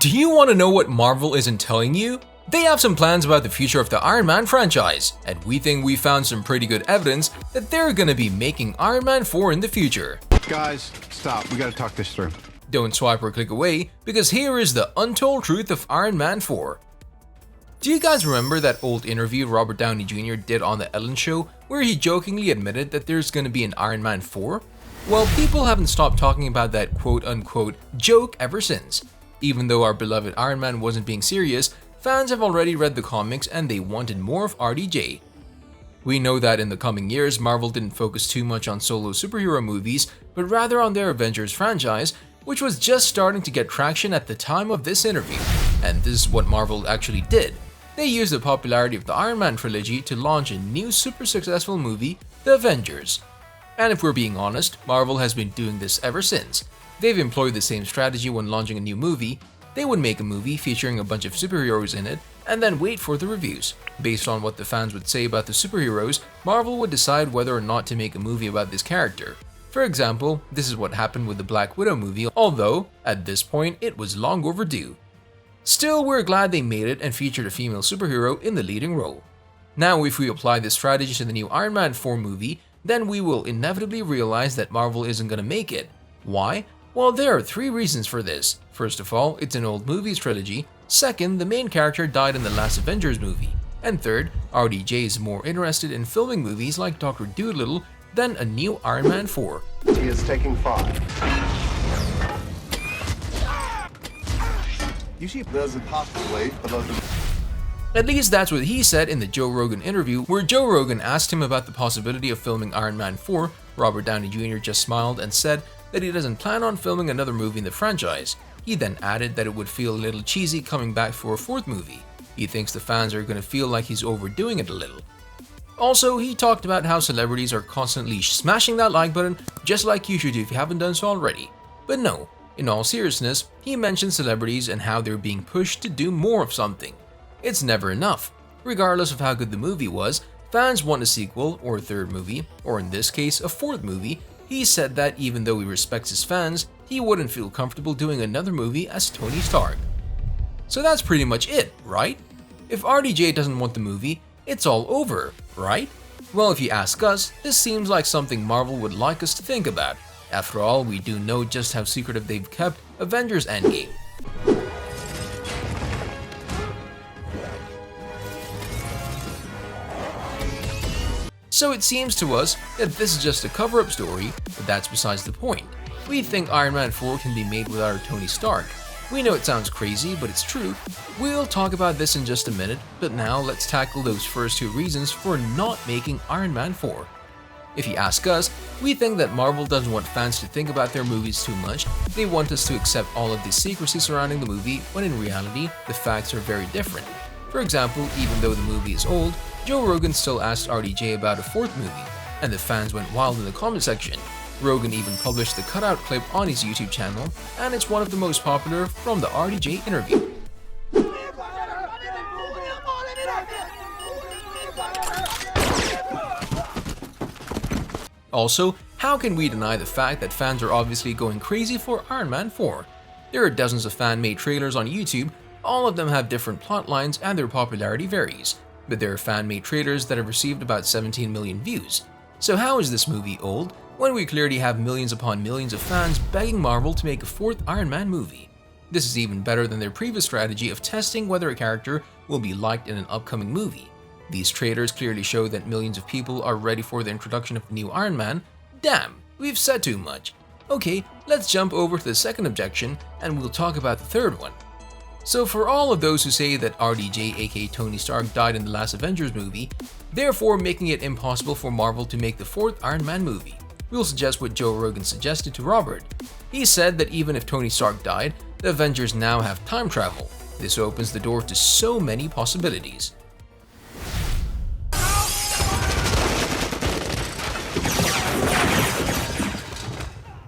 Do you want to know what Marvel isn't telling you? They have some plans about the future of the Iron Man franchise, and we think we found some pretty good evidence that they're gonna be making Iron Man 4 in the future. Guys, stop. We gotta talk this through. Don't swipe or click away, because here is the untold truth of Iron Man 4. Do you guys remember that old interview Robert Downey Jr. did on The Ellen Show where he jokingly admitted that there's gonna be an Iron Man 4? Well, people haven't stopped talking about that quote-unquote joke ever since. Even though our beloved Iron Man wasn't being serious, fans have already read the comics and they wanted more of RDJ. We know that in the coming years, Marvel didn't focus too much on solo superhero movies, but rather on their Avengers franchise, which was just starting to get traction at the time of this interview. And this is what Marvel actually did. They used the popularity of the Iron Man trilogy to launch a new super successful movie, The Avengers. And if we're being honest, Marvel has been doing this ever since. They've employed the same strategy when launching a new movie. They would make a movie featuring a bunch of superheroes in it, and then wait for the reviews. Based on what the fans would say about the superheroes, Marvel would decide whether or not to make a movie about this character. For example, this is what happened with the Black Widow movie, although, at this point, it was long overdue. Still, we're glad they made it and featured a female superhero in the leading role. Now, if we apply this strategy to the new Iron Man 4 movie, then we will inevitably realize that Marvel isn't gonna make it. Why? Well, there are 3 reasons for this. First of all, it's an old movies trilogy. Second, the main character died in the last Avengers movie. And third, RDJ is more interested in filming movies like Dr. Dolittle than a new Iron Man 4. He is taking 5. Usually there's a pathway below the... At least that's what he said in the Joe Rogan interview, where Joe Rogan asked him about the possibility of filming Iron Man 4. Robert Downey Jr. just smiled and said that he doesn't plan on filming another movie in the franchise. He then added that it would feel a little cheesy coming back for a 4th movie. He thinks the fans are gonna feel like he's overdoing it a little. Also, he talked about how celebrities are constantly smashing that like button, just like you should do if you haven't done so already. But no, in all seriousness, he mentioned celebrities and how they're being pushed to do more of something. It's never enough. Regardless of how good the movie was, fans want a sequel or a 3rd movie, or in this case, a 4th movie. He said that even though he respects his fans, he wouldn't feel comfortable doing another movie as Tony Stark. So that's pretty much it, right? If RDJ doesn't want the movie, it's all over, right? Well, if you ask us, this seems like something Marvel would like us to think about. After all, we do know just how secretive they've kept Avengers Endgame. So it seems to us that this is just a cover-up story, but that's besides the point. We think Iron Man 4 can be made without our Tony Stark. We know it sounds crazy, but it's true. We'll talk about this in just a minute, but now let's tackle those first 2 reasons for not making Iron Man 4. If you ask us, we think that Marvel doesn't want fans to think about their movies too much. They want us to accept all of the secrecy surrounding the movie, when in reality, the facts are very different. For example, even though the movie is old, Joe Rogan still asked RDJ about a 4th movie, and the fans went wild in the comment section. Rogan even published the cutout clip on his YouTube channel, and it's one of the most popular from the RDJ interview. Also, how can we deny the fact that fans are obviously going crazy for Iron Man 4? There are dozens of fan-made trailers on YouTube. All of them have different plot lines and their popularity varies, but there are fan-made trailers that have received about 17 million views. So how is this movie old, when we clearly have millions upon millions of fans begging Marvel to make a 4th Iron Man movie? This is even better than their previous strategy of testing whether a character will be liked in an upcoming movie. These trailers clearly show that millions of people are ready for the introduction of the new Iron Man. Damn, we've said too much. Okay, let's jump over to the second objection, and we'll talk about the third one. So for all of those who say that RDJ aka Tony Stark died in the last Avengers movie, therefore making it impossible for Marvel to make the 4th Iron Man movie, we'll suggest what Joe Rogan suggested to Robert. He said that even if Tony Stark died, the Avengers now have time travel. This opens the door to so many possibilities.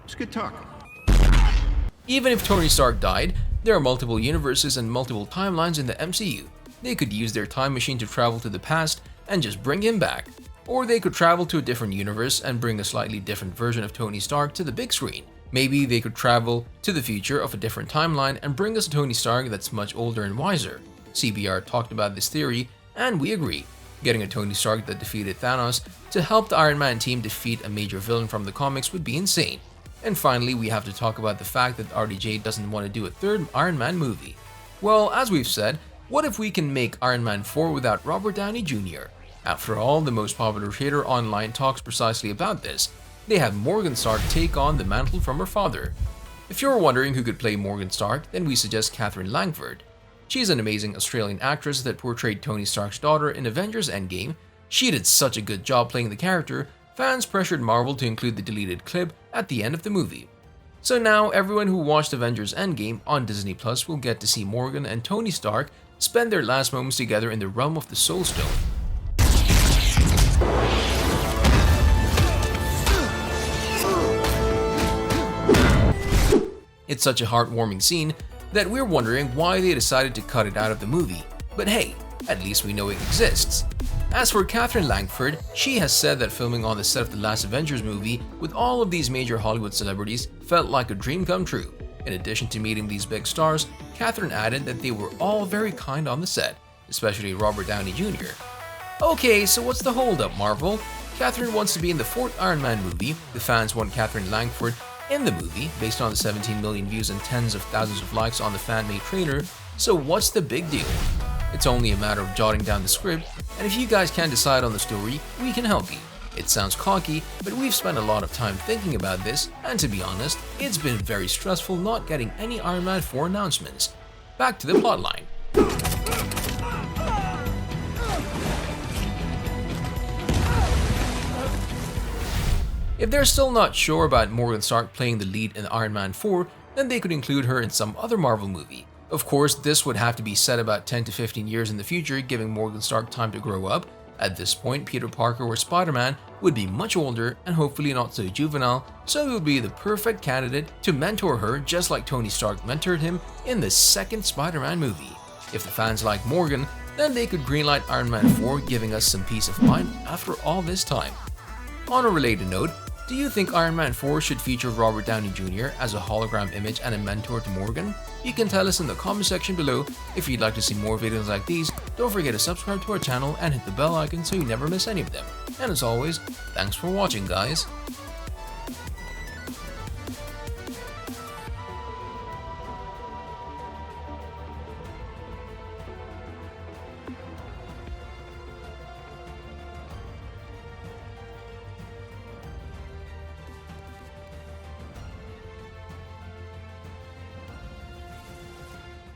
It's good talk. Even if Tony Stark died, there are multiple universes and multiple timelines in the MCU. They could use their time machine to travel to the past and just bring him back. Or they could travel to a different universe and bring a slightly different version of Tony Stark to the big screen. Maybe they could travel to the future of a different timeline and bring us a Tony Stark that's much older and wiser. CBR talked about this theory, and we agree. Getting a Tony Stark that defeated Thanos to help the Iron Man team defeat a major villain from the comics would be insane. And finally, we have to talk about the fact that RDJ doesn't want to do a third Iron Man movie. Well, as we've said, what if we can make Iron Man 4 without Robert Downey Jr.? After all, the most popular creator online talks precisely about this. They have Morgan Stark take on the mantle from her father. If you're wondering who could play Morgan Stark, then we suggest Catherine Langford. She's an amazing Australian actress that portrayed Tony Stark's daughter in Avengers Endgame. She did such a good job playing the character, fans pressured Marvel to include the deleted clip at the end of the movie. So now everyone who watched Avengers Endgame on Disney Plus will get to see Morgan and Tony Stark spend their last moments together in the realm of the Soul Stone. It's such a heartwarming scene that we're wondering why they decided to cut it out of the movie, but hey, at least we know it exists. As for Catherine Langford, she has said that filming on the set of the last Avengers movie with all of these major Hollywood celebrities felt like a dream come true. In addition to meeting these big stars, Catherine added that they were all very kind on the set, especially Robert Downey Jr. Okay, so what's the holdup, Marvel? Catherine wants to be in the 4th Iron Man movie, the fans want Catherine Langford in the movie based on the 17 million views and tens of thousands of likes on the fan-made trailer, so what's the big deal? It's only a matter of jotting down the script, and if you guys can't decide on the story, we can help you. It sounds cocky, but we've spent a lot of time thinking about this, and to be honest, it's been very stressful not getting any Iron Man 4 announcements. Back to the plotline. If they're still not sure about Morgan Stark playing the lead in Iron Man 4, then they could include her in some other Marvel movie. Of course, this would have to be set about 10 to 15 years in the future, giving Morgan Stark time to grow up. At this point, Peter Parker or Spider-Man would be much older and hopefully not so juvenile, so he would be the perfect candidate to mentor her just like Tony Stark mentored him in the second Spider-Man movie. If the fans like Morgan, then they could greenlight Iron Man 4, giving us some peace of mind after all this time. On a related note, do you think Iron Man 4 should feature Robert Downey Jr. as a hologram image and a mentor to Morgan? You can tell us in the comment section below. If you'd like to see more videos like these, don't forget to subscribe to our channel and hit the bell icon so you never miss any of them. And as always, thanks for watching, guys.